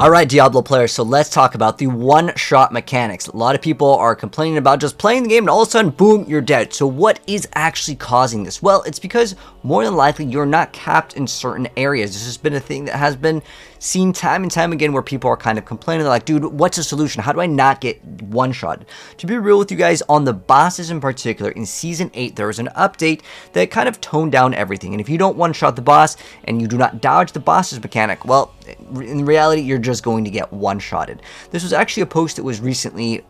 Alright, Diablo players, so let's talk about the one-shot mechanics. A lot of people are complaining about just playing the game and all of a sudden, boom, you're dead. So what is actually causing this? Well, it's because more than likely you're not capped in certain areas. This has been a thing that has been seen time and time again where people are kind of complaining. They're like, dude, what's the solution? How do I not get one-shotted? To be real with you guys, on the bosses in particular, in Season 8, there was an update that kind of toned down everything. And if you don't one-shot the boss and you do not dodge the boss's mechanic, well, in reality, you're just going to get one-shotted. This was actually a post that was recently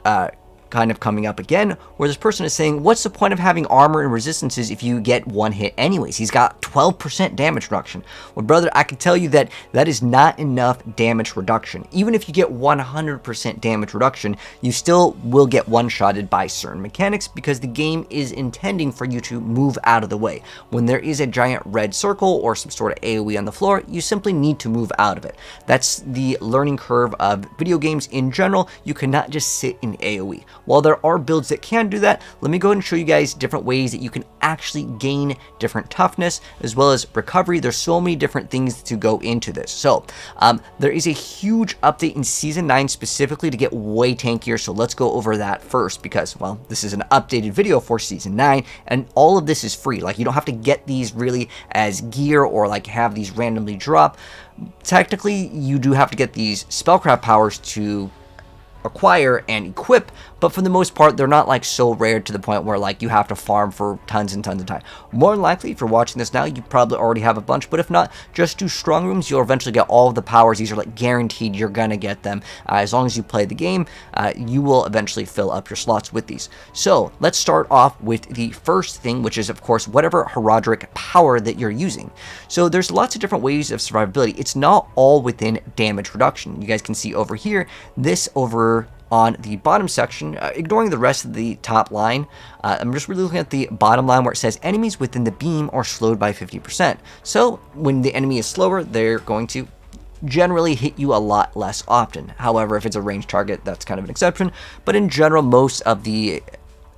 kind of coming up again, where this person is saying, what's the point of having armor and resistances if you get one hit anyways? He's got 12% damage reduction. Well, brother, I can tell you that that is not enough damage reduction. Even if you get 100% damage reduction, you still will get one-shotted by certain mechanics because the game is intending for you to move out of the way. When there is a giant red circle or some sort of AoE on the floor, you simply need to move out of it. That's the learning curve of video games in general. You cannot just sit in AoE. While there are builds that can do that, let me go ahead and show you guys different ways that you can actually gain different toughness as well as recovery. There's so many different things to go into this. So there is a huge update in Season 9 specifically to get way tankier. So let's go over that first because, well, this is an updated video for Season 9 and all of this is free. Like, you don't have to get these really as gear or like have these randomly drop. Technically, you do have to get these spellcraft powers to acquire and equip, but for the most part they're not like so rare to the point where like you have to farm for tons and tons of time. More than likely, if you're watching this now, you probably already have a bunch, but if not, just do strong rooms. You'll eventually get all of the powers. These are like guaranteed, you're gonna get them. As long as you play the game, you will eventually fill up your slots with these. So let's start off with the first thing, which is of course whatever Horadric power that you're using. So there's lots of different ways of survivability. It's not all within damage reduction. You guys can see over here, this over on the bottom section, ignoring the rest of the top line, I'm just really looking at the bottom line where it says enemies within the beam are slowed by 50%. So when the enemy is slower, they're going to generally hit you a lot less often. However, if it's a ranged target, that's kind of an exception. But in general, most of the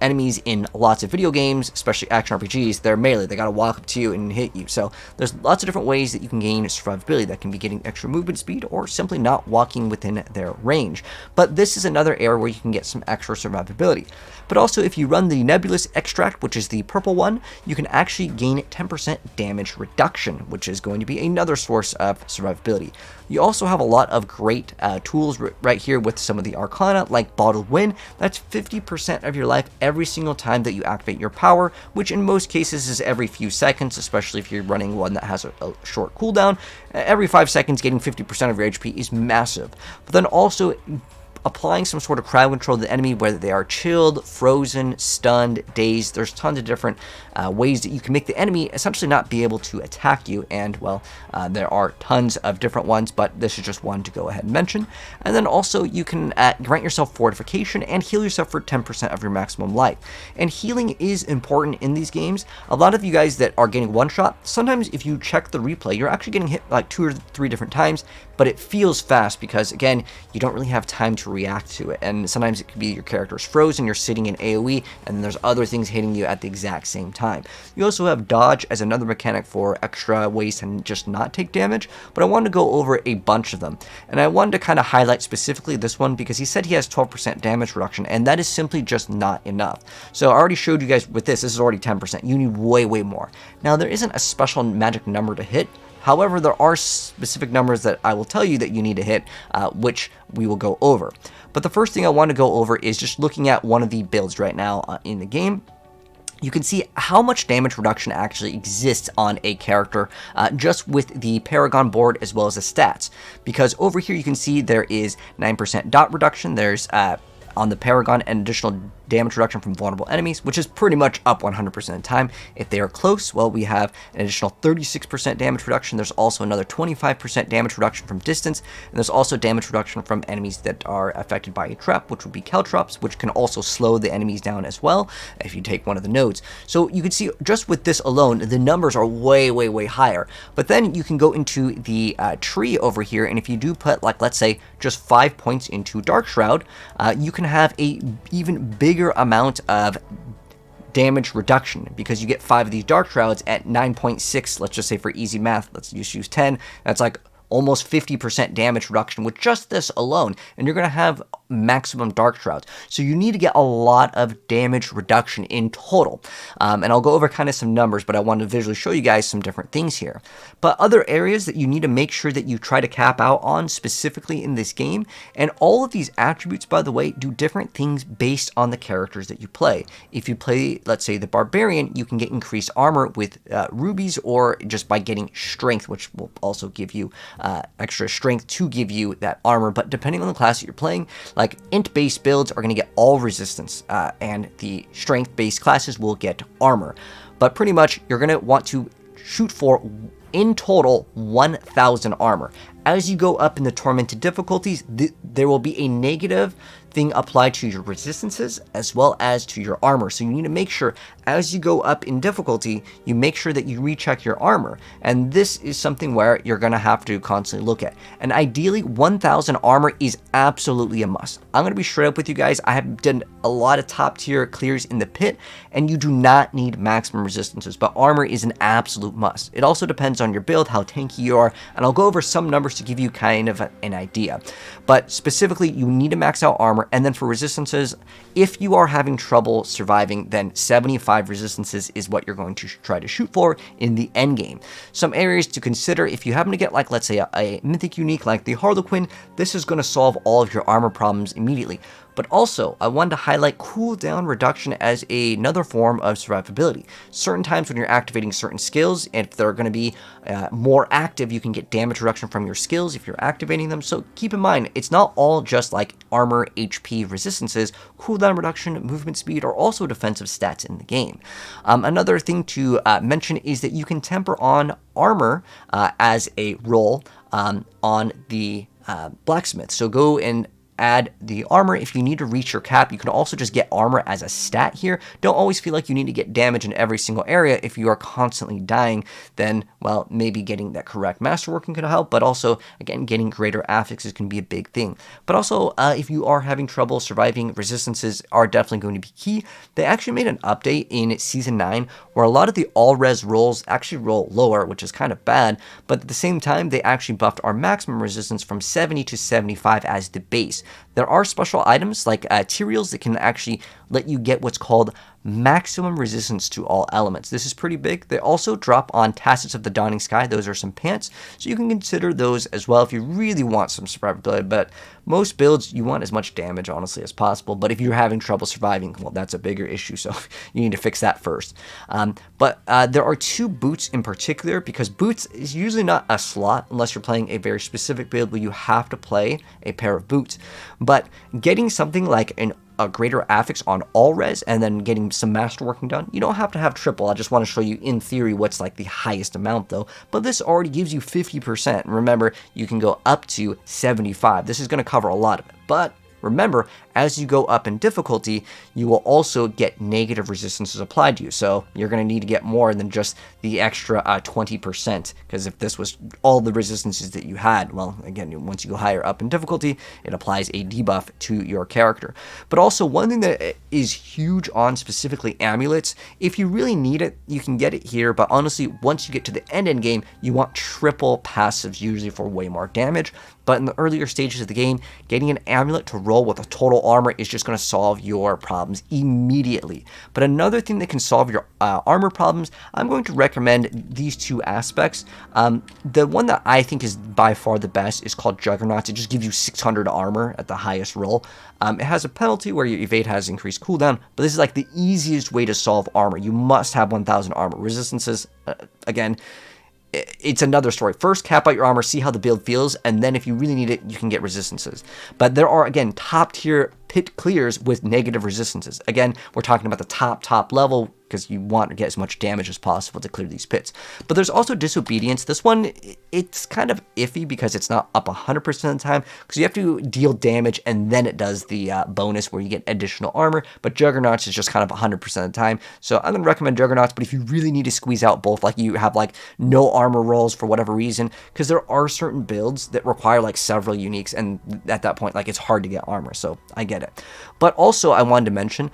enemies in lots of video games, especially action RPGs, they're melee. They gotta walk up to you and hit you. So there's lots of different ways that you can gain survivability. That can be getting extra movement speed or simply not walking within their range. But this is another area where you can get some extra survivability. But also, if you run the Nebulous Extract, which is the purple one, you can actually gain 10% damage reduction, which is going to be another source of survivability. You also have a lot of great tools right here with some of the Arcana, like Bottled Wind. That's 50% of your life every single time that you activate your power, which in most cases is every few seconds, especially if you're running one that has a short cooldown. Every 5 seconds, getting 50% of your HP is massive. But then also applying some sort of crowd control to the enemy, whether they are chilled, frozen, stunned, dazed. There's tons of different ways that you can make the enemy essentially not be able to attack you, and well, there are tons of different ones, but this is just one to go ahead and mention. And then also you can grant yourself fortification and heal yourself for 10% of your maximum life. And healing is important in these games. A lot of you guys that are getting one shot, sometimes if you check the replay, you're actually getting hit like 2 or 3 different times, but it feels fast because, again, you don't really have time to react to it. And sometimes it could be your character's frozen, you're sitting in AoE, and then there's other things hitting you at the exact same time. You also have dodge as another mechanic for extra ways to just not take damage, but I wanted to go over a bunch of them. And I wanted to kind of highlight specifically this one because he said he has 12% damage reduction, and that is simply just not enough. So I already showed you guys with this is already 10%. You need way, way more. Now, there isn't a special magic number to hit. However, there are specific numbers that I will tell you that you need to hit, which we will go over. But the first thing I want to go over is just looking at one of the builds right now in the game. You can see how much damage reduction actually exists on a character just with the Paragon Board as well as the stats. Because over here you can see there is 9% dot reduction. There's on the Paragon an additional damage reduction from vulnerable enemies, which is pretty much up 100% of the time. If they are close, well, we have an additional 36% damage reduction. There's also another 25% damage reduction from distance, and there's also damage reduction from enemies that are affected by a trap, which would be Caltrops, which can also slow the enemies down as well if you take one of the nodes. So you can see just with this alone, the numbers are way, way, way higher. But then you can go into the tree over here, and if you do put, like, let's say, just 5 points into Dark Shroud, you can have a even bigger amount of damage reduction because you get 5 of these Dark Shrouds at 9.6. Let's just say for easy math, let's just use 10. That's like almost 50% damage reduction with just this alone, and you're going to have maximum Dark Shrouds. So you need to get a lot of damage reduction in total. And I'll go over kind of some numbers, but I wanted to visually show you guys some different things here. But other areas that you need to make sure that you try to cap out on specifically in this game, and all of these attributes, by the way, do different things based on the characters that you play. If you play, let's say, the Barbarian, you can get increased armor with rubies, or just by getting strength, which will also give you extra strength to give you that armor. But depending on the class that you're playing, like int-based builds are going to get all resistance, and the strength-based classes will get armor. But pretty much, you're going to want to shoot for, in total, 1,000 armor. As you go up in the tormented difficulties, there will be a negative thing applied to your resistances as well as to your armor. So you need to make sure as you go up in difficulty, you make sure that you recheck your armor. And this is something where you're going to have to constantly look at. And ideally, 1,000 armor is absolutely a must. I'm going to be straight up with you guys. I have done a lot of top tier clears in the pit, and you do not need maximum resistances, but armor is an absolute must. It also depends on your build, how tanky you are, and I'll go over some numbers to give you kind of an idea. But specifically, you need to max out armor. And then for resistances, if you are having trouble surviving, then 75 resistances is what you're going to try to shoot for in the end game. Some areas to consider: if you happen to get, like, let's say a mythic unique like the Harlequin, this is going to solve all of your armor problems immediately. But also, I wanted to highlight cooldown reduction as another form of survivability. Certain times when you're activating certain skills, and if they're going to be more active, you can get damage reduction from your skills if you're activating them. So keep in mind, it's not all just like armor, HP, resistances. Cooldown reduction, movement speed are also defensive stats in the game. Another thing to mention is that you can temper on armor as a roll on the blacksmith. So go and add the armor if you need to reach your cap. You can also just get armor as a stat here. Don't always feel like you need to get damage in every single area. If you are constantly dying, then, well, maybe getting that correct masterworking can help, but also, again, getting greater affixes can be a big thing. But also, if you are having trouble surviving, resistances are definitely going to be key. They actually made an update in Season 9 where a lot of the all-res rolls actually roll lower, which is kind of bad, but at the same time, they actually buffed our maximum resistance from 70 to 75 as the base. There are special items like materials that can actually let you get what's called maximum resistance to all elements. This is pretty big. They also drop on Tassets of the Dawning Sky. Those are some pants, so you can consider those as well if you really want some survivability. But most builds, you want as much damage, honestly, as possible. But if you're having trouble surviving, well, that's a bigger issue, so you need to fix that first. But there are two boots in particular, because boots is usually not a slot unless you're playing a very specific build where you have to play a pair of boots. But getting something like a greater affix on all res and then getting some masterworking done, you don't have to have triple. I just want to show you in theory what's like the highest amount though, but this already gives you 50%. And remember, you can go up to 75. This is going to cover a lot of it, but remember, as you go up in difficulty, you will also get negative resistances applied to you. So you're going to need to get more than just the extra 20%, because if this was all the resistances that you had, well, again, once you go higher up in difficulty, it applies a debuff to your character. But also, one thing that is huge on specifically amulets, if you really need it, you can get it here, but honestly, once you get to the end game, you want triple passives usually for way more damage. But in the earlier stages of the game, getting an amulet to roll with a total armor is just going to solve your problems immediately. But another thing that can solve your armor problems, I'm going to recommend these two aspects. The one that I think is by far the best is called Juggernauts. It just gives you 600 armor at the highest roll. It has a penalty where your evade has increased cooldown, but this is like the easiest way to solve armor. You must have 1,000 armor. Resistances, again, it's another story. First, cap out your armor, see how the build feels, and then if you really need it, you can get resistances. But there are, again, top tier pit clears with negative resistances. Again, we're talking about the top level, because you want to get as much damage as possible to clear these pits. But there's also Disobedience. This one, it's kind of iffy because it's not up 100% of the time, because you have to deal damage and then it does the bonus where you get additional armor. But Juggernauts is just kind of 100% of the time. So I'm going to recommend Juggernauts, but if you really need to squeeze out both, like you have like no armor rolls for whatever reason, because there are certain builds that require like several uniques, and at that point, like, it's hard to get armor. So I get it. But also, I wanted to mention,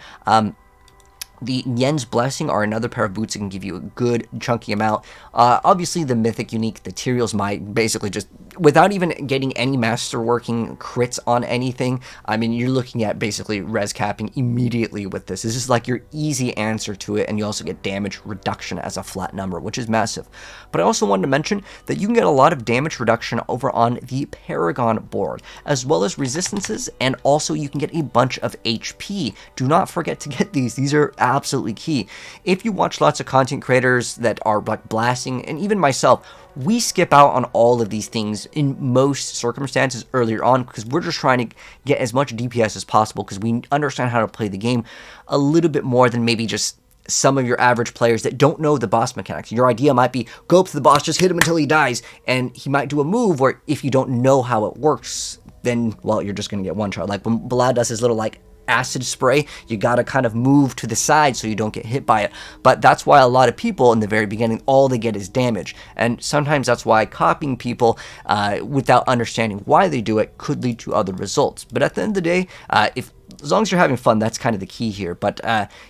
The Yen's Blessing are another pair of boots that can give you a good chunky amount. Obviously, the Mythic unique materials might basically just, without even getting any masterworking crits on anything, I mean, you're looking at basically res capping immediately with this. This is like your easy answer to it, and you also get damage reduction as a flat number, which is massive. But I also wanted to mention that you can get a lot of damage reduction over on the Paragon board, as well as resistances, and also you can get a bunch of HP. Do not forget to get these. These are absolutely key. If you watch lots of content creators that are like blasting, and even myself, we skip out on all of these things in most circumstances earlier on because we're just trying to get as much DPS as possible because we understand how to play the game a little bit more than maybe just some of your average players that don't know the boss mechanics. Your idea might be go up to the boss, just hit him until he dies, and he might do a move where if you don't know how it works, then, well, you're just going to get one shot. Like when Vlad does his little like acid spray, you gotta kind of move to the side so you don't get hit by it. But that's why a lot of people in the very beginning, all they get is damage, and sometimes that's why copying people without understanding why they do it could lead to other results. But at the end of the day, as long as you're having fun, that's kind of the key here. But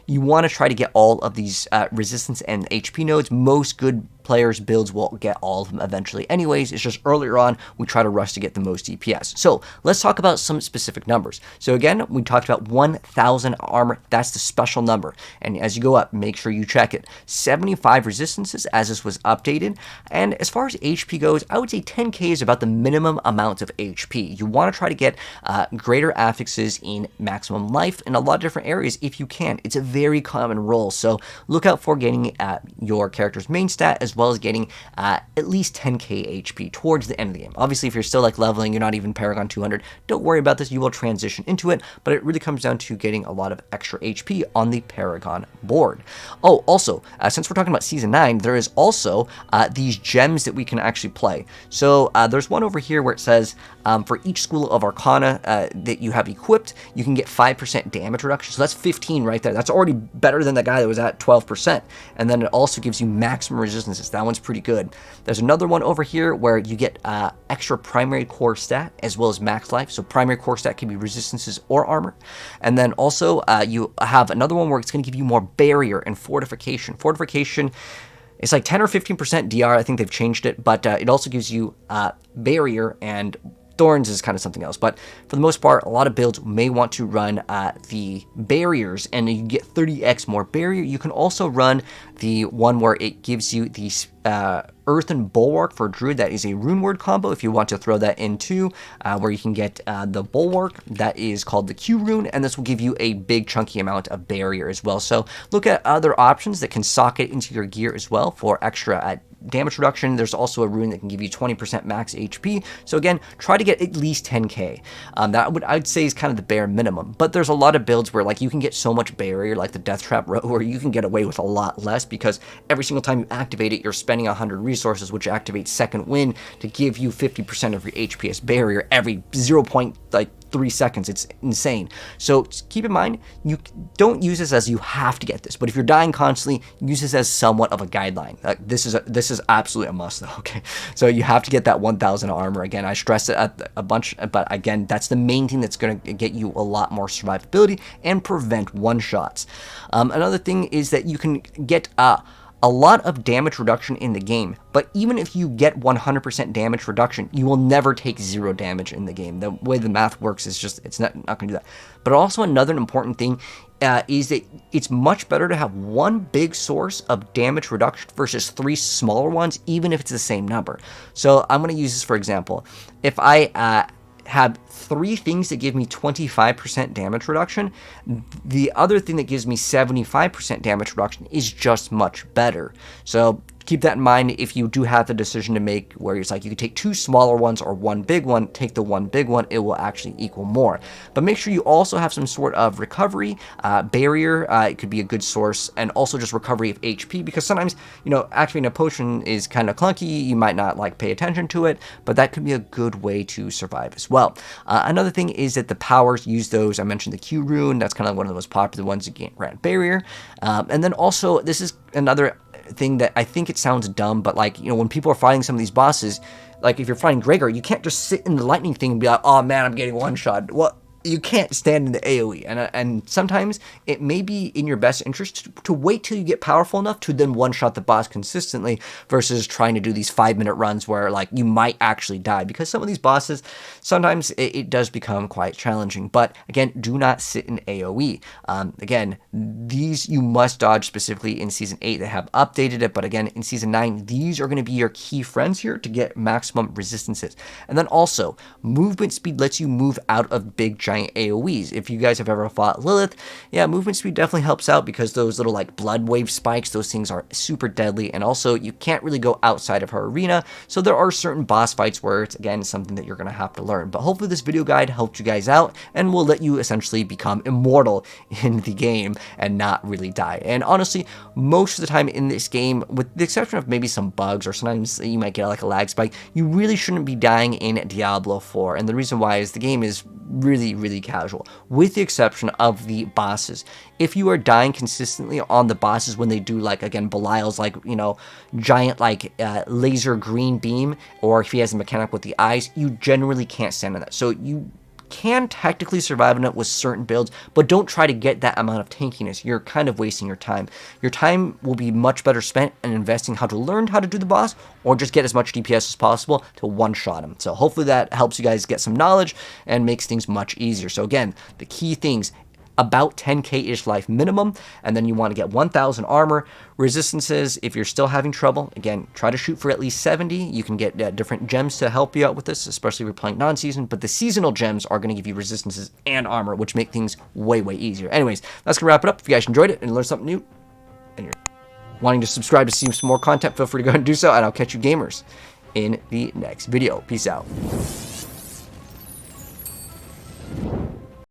you want to try to get all of these resistance and HP nodes. Most good players' builds will get all of them eventually anyways. It's just earlier on, we try to rush to get the most DPS. So let's talk about some specific numbers. So again, we talked about 1,000 armor. That's the special number. And as you go up, make sure you check it. 75 resistances as this was updated. And as far as HP goes, I would say 10k is about the minimum amount of HP. You want to try to get greater affixes in maximum life in a lot of different areas if you can. It's a very common role. So look out for getting your character's main stat as well as getting at least 10k HP towards the end of the game. Obviously, if you're still like leveling, you're not even Paragon 200, don't worry about this, you will transition into it, but it really comes down to getting a lot of extra HP on the Paragon board. Oh, also, since we're talking about Season 9, there is also these gems that we can actually play. So there's one over here where it says for each School of Arcana that you have equipped, you can get 5% damage reduction. So that's 15 right there. That's already better than the guy that was at 12%. And then it also gives you maximum resistances. That one's pretty good. There's another one over here where you get extra primary core stat as well as max life. So primary core stat can be resistances or armor. And then also you have another one where it's going to give you more barrier and fortification. Fortification, it's like 10 or 15% DR. I think they've changed it, but it also gives you barrier, and thorns is kind of something else. But for the most part, a lot of builds may want to run the barriers, and you get 30x more barrier. You can also run the one where it gives you the Earthen Bulwark for Druid. That is a Runeword combo if you want to throw that into where you can get the Bulwark. That is called the Q rune, and this will give you a big chunky amount of barrier as well. So look at other options that can socket into your gear as well for extra damage reduction. There's also a rune that can give you 20% max HP. So again, try to get at least 10k. I'd say is kind of the bare minimum. But there's a lot of builds where like you can get so much barrier, like the Death Trap row, where you can get away with a lot less because every single time you activate it, you're spending 100 resources, which activates Second Wind to give you 50% of your HP as barrier every 0.3 seconds. It's insane. So keep in mind, you don't use this as you have to get this, but if you're dying constantly, use this as somewhat of a guideline. This is absolutely a must though, okay? So you have to get that 1,000 armor. Again, I stress it a bunch, but again, that's the main thing that's going to get you a lot more survivability and prevent one-shots. Another thing is that you can get a lot of damage reduction in the game, but even if you get 100% damage reduction, you will never take 0 damage in the game. The way the math works is just, it's not going to do that. But also another important thing is that it's much better to have one big source of damage reduction versus 3 smaller ones, even if it's the same number. So I'm going to use this for example. If I have 3 things that give me 25% damage reduction, the other thing that gives me 75% damage reduction is just much better. So keep that in mind if you do have the decision to make where it's like you could take 2 smaller ones or 1 big one, take the 1 big one, it will actually equal more. But make sure you also have some sort of recovery, barrier, it could be a good source, and also just recovery of HP, because sometimes, you know, activating a potion is kind of clunky, you might not like pay attention to it, but that could be a good way to survive as well. Another thing is that the powers, use those. I mentioned the Q rune, that's kind of one of the most popular ones to grant barrier. And then also, this is another thing that I think it sounds dumb, but like, you know, when people are fighting some of these bosses, like if you're fighting Gregor, you can't just sit in the lightning thing and be like, oh man, I'm getting one shot. Well, you can't stand in the AoE, and sometimes it may be in your best interest to wait till you get powerful enough to then one-shot the boss consistently versus trying to do these 5-minute runs where like you might actually die, because some of these bosses sometimes it does become quite challenging. But again, do not sit in AoE. Again, these you must dodge specifically in Season 8. They have updated it, but again, in Season 9, these are going to be your key friends here to get maximum resistances. And then also, movement speed lets you move out of big giant AoEs. If you guys have ever fought Lilith, yeah, movement speed definitely helps out because those little like blood wave spikes, those things are super deadly, and also you can't really go outside of her arena, so there are certain boss fights where it's again something that you're going to have to learn. But hopefully this video guide helped you guys out and will let you essentially become immortal in the game and not really die. And honestly, most of the time in this game, with the exception of maybe some bugs or sometimes you might get like a lag spike, you really shouldn't be dying in Diablo 4. And the reason why is the game is really casual, with the exception of the bosses. If you are dying consistently on the bosses when they do like, again, Belial's like, you know, giant like laser green beam, or if he has a mechanic with the eyes, you generally can't stand on that. So you can technically survive on it with certain builds, but don't try to get that amount of tankiness. You're kind of wasting your time. Your time will be much better spent in investing how to learn how to do the boss, or just get as much DPS as possible to one-shot him. So hopefully that helps you guys get some knowledge and makes things much easier. So again, the key things: about 10k-ish life minimum, and then you want to get 1000 armor. Resistances, if you're still having trouble, again, try to shoot for at least 70. You can get different gems to help you out with this, especially if you're playing non-season, but the seasonal gems are going to give you resistances and armor, which make things way easier. Anyways, that's going to wrap it up. If you guys enjoyed it and learned something new, and you're wanting to subscribe to see some more content, feel free to go ahead and do so, and I'll catch you gamers in the next video. Peace out.